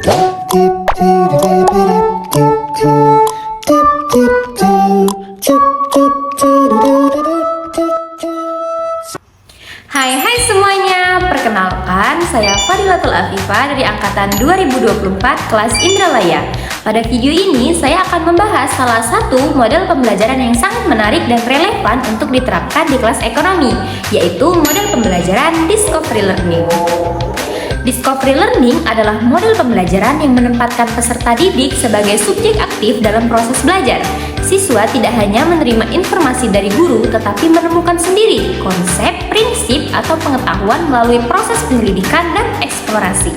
Hai semuanya, perkenalkan saya Fadilatul Afifah dari Angkatan 2024 kelas Indralaya. Pada video ini saya akan membahas salah satu model pembelajaran yang sangat menarik dan relevan untuk diterapkan di kelas ekonomi, yaitu model pembelajaran Discovery Learning. Discovery Learning adalah model pembelajaran yang menempatkan peserta didik sebagai subjek aktif dalam proses belajar. Siswa tidak hanya menerima informasi dari guru, tetapi menemukan sendiri konsep, prinsip, atau pengetahuan melalui proses penyelidikan dan eksplorasi.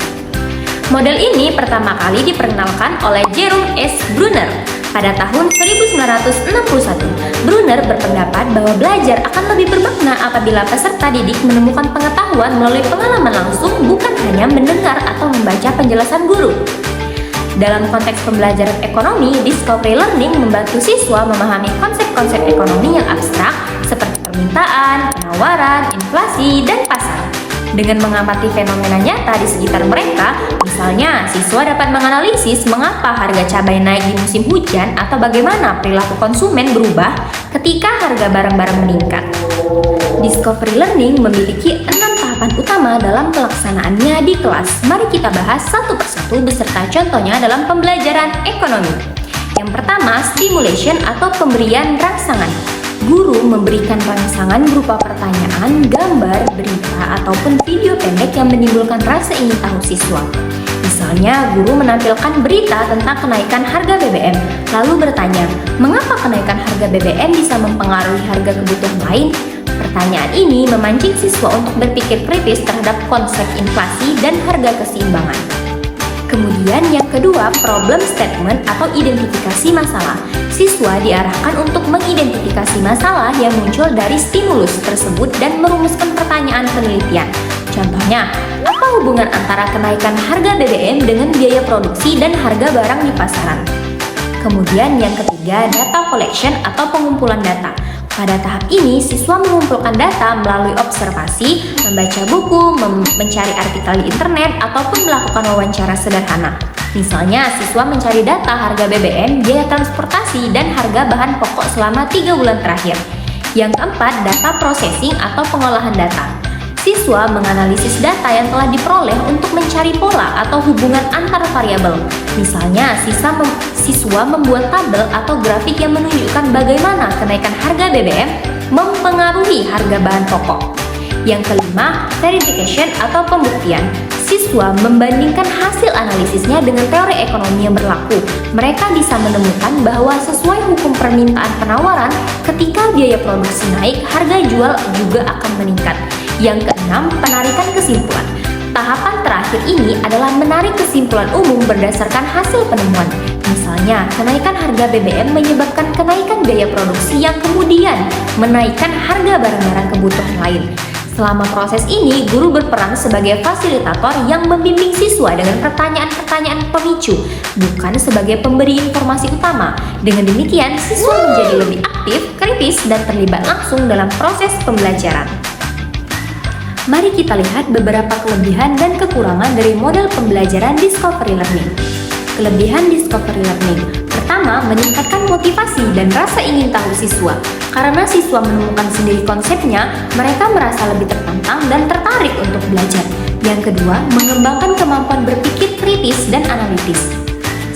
Model ini pertama kali diperkenalkan oleh Jerome S. Bruner pada tahun 1961. Bruner berpendapat bahwa belajar akan lebih bermakna apabila peserta didik menemukan pengetahuan melalui pengalaman langsung, bukan hanya mendengar atau membaca penjelasan guru. Dalam konteks pembelajaran ekonomi, Discovery Learning membantu siswa memahami konsep-konsep ekonomi yang abstrak seperti permintaan, penawaran, inflasi, dan pasar. Dengan mengamati fenomena nyata di sekitar mereka, misalnya siswa dapat menganalisis mengapa harga cabai naik di musim hujan atau bagaimana perilaku konsumen berubah ketika harga barang-barang meningkat. Discovery Learning memiliki 6 tahapan utama dalam pelaksanaannya di kelas. Mari kita bahas satu persatu beserta contohnya dalam pembelajaran ekonomi. Yang pertama, stimulation atau pemberian rangsangan. Guru memberikan rangsangan berupa pertanyaan, gambar, berita, ataupun video pendek yang menimbulkan rasa ingin tahu siswa. Misalnya, guru menampilkan berita tentang kenaikan harga BBM, lalu bertanya, mengapa kenaikan harga BBM bisa mempengaruhi harga kebutuhan lain? Pertanyaan ini memancing siswa untuk berpikir kritis terhadap konsep inflasi dan harga keseimbangan. Kemudian yang kedua, problem statement atau identifikasi masalah. Siswa diarahkan untuk mengidentifikasi masalah yang muncul dari stimulus tersebut dan merumuskan pertanyaan penelitian. Contohnya, apa hubungan antara kenaikan harga BBM dengan biaya produksi dan harga barang di pasaran? Kemudian yang ketiga, data collection atau pengumpulan data. Pada tahap ini, siswa mengumpulkan data melalui observasi, membaca buku, mencari artikel di internet, ataupun melakukan wawancara sederhana. Misalnya, siswa mencari data harga BBM, biaya transportasi, dan harga bahan pokok selama 3 bulan terakhir. Yang keempat, data processing atau pengolahan data. Siswa menganalisis data yang telah diperoleh untuk mencari pola atau hubungan antar variabel. Misalnya, siswa membuat tabel atau grafik yang menunjukkan bagaimana kenaikan harga BBM mempengaruhi harga bahan pokok. Yang kelima, verification atau pembuktian. Siswa membandingkan hasil analisisnya dengan teori ekonomi yang berlaku. Mereka bisa menemukan bahwa sesuai hukum permintaan penawaran, ketika biaya produksi naik, harga jual juga akan meningkat. Yang keenam, penarikan kesimpulan. Tahapan terakhir ini adalah menarik kesimpulan umum berdasarkan hasil penemuan. Misalnya, kenaikan harga BBM menyebabkan kenaikan biaya produksi yang kemudian menaikkan harga barang-barang kebutuhan lain. Selama proses ini, guru berperan sebagai fasilitator yang membimbing siswa dengan pertanyaan-pertanyaan pemicu, bukan sebagai pemberi informasi utama. Dengan demikian, siswa menjadi lebih aktif, kritis, dan terlibat langsung dalam proses pembelajaran. Mari kita lihat beberapa kelebihan dan kekurangan dari model pembelajaran Discovery Learning. Kelebihan Discovery Learning. Pertama, meningkatkan motivasi dan rasa ingin tahu siswa. Karena siswa menemukan sendiri konsepnya, mereka merasa lebih tertantang dan tertarik untuk belajar. Yang kedua, mengembangkan kemampuan berpikir kritis dan analitis.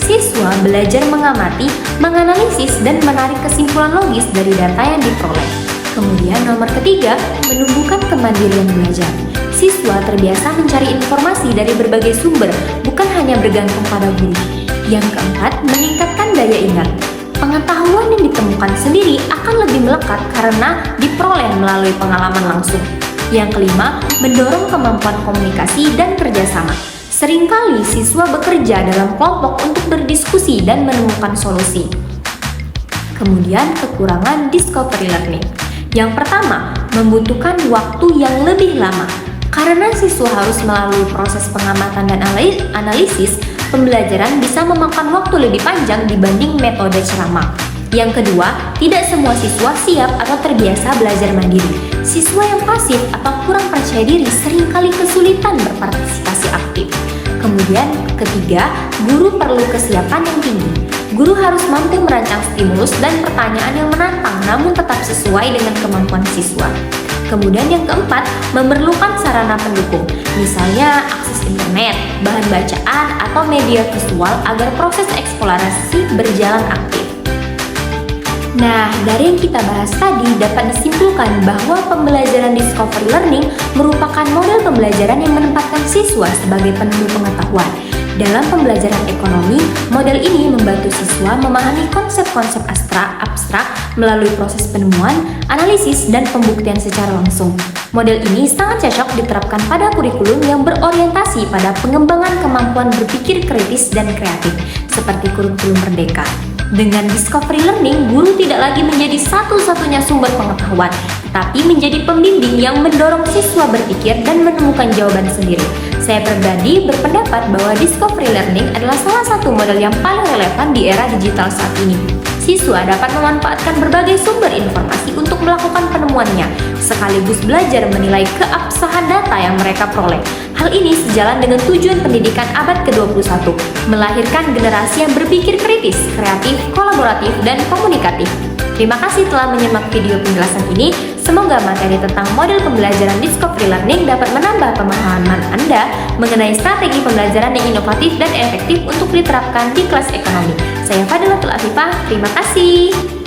Siswa belajar mengamati, menganalisis, dan menarik kesimpulan logis dari data yang diperoleh. Kemudian nomor ketiga, menumbuhkan kemandirian belajar. Siswa terbiasa mencari informasi dari berbagai sumber, bukan hanya bergantung pada guru. Yang keempat, meningkatkan daya ingat. Pengetahuan yang ditemukan sendiri akan lebih melekat karena diperoleh melalui pengalaman langsung. Yang kelima, mendorong kemampuan komunikasi dan kerjasama. Seringkali siswa bekerja dalam kelompok untuk berdiskusi dan menemukan solusi. Kemudian kekurangan Discovery Learning. Yang pertama, membutuhkan waktu yang lebih lama. Karena siswa harus melalui proses pengamatan dan analisis, pembelajaran bisa memakan waktu lebih panjang dibanding metode ceramah. Yang kedua, tidak semua siswa siap atau terbiasa belajar mandiri. Siswa yang pasif atau kurang percaya diri seringkali kesulitan berpartisipasi aktif. Kemudian ketiga, guru perlu kesiapan yang tinggi. Guru harus mampu merancang stimulus dan pertanyaan yang menantang namun tetap sesuai dengan kemampuan siswa. Kemudian yang keempat, memerlukan sarana pendukung, misalnya akses internet, bahan bacaan, atau media visual agar proses eksplorasi berjalan aktif. Nah, dari yang kita bahas tadi dapat disimpulkan bahwa pembelajaran discovery learning merupakan model pembelajaran yang menempatkan siswa sebagai penemu pengetahuan. Dalam pembelajaran ekonomi, model ini membantu siswa memahami konsep-konsep abstrak melalui proses penemuan, analisis, dan pembuktian secara langsung. Model ini sangat cocok diterapkan pada kurikulum yang berorientasi pada pengembangan kemampuan berpikir kritis dan kreatif, seperti kurikulum Merdeka. Dengan discovery learning, guru tidak lagi menjadi satu-satunya sumber pengetahuan, tapi menjadi pembimbing yang mendorong siswa berpikir dan menemukan jawaban sendiri. Saya pribadi berpendapat bahwa discovery learning adalah salah satu model yang paling relevan di era digital saat ini. Siswa dapat memanfaatkan berbagai sumber informasi untuk melakukan penemuannya, sekaligus belajar menilai keabsahan data yang mereka peroleh. Hal ini sejalan dengan tujuan pendidikan abad ke-21, melahirkan generasi yang berpikir kritis, kreatif, kolaboratif, dan komunikatif. Terima kasih telah menyimak video penjelasan ini. Semoga materi tentang model pembelajaran discovery learning dapat menambah pemahaman Anda mengenai strategi pembelajaran yang inovatif dan efektif untuk diterapkan di kelas ekonomi. Saya Fadilatul Afifah, terima kasih.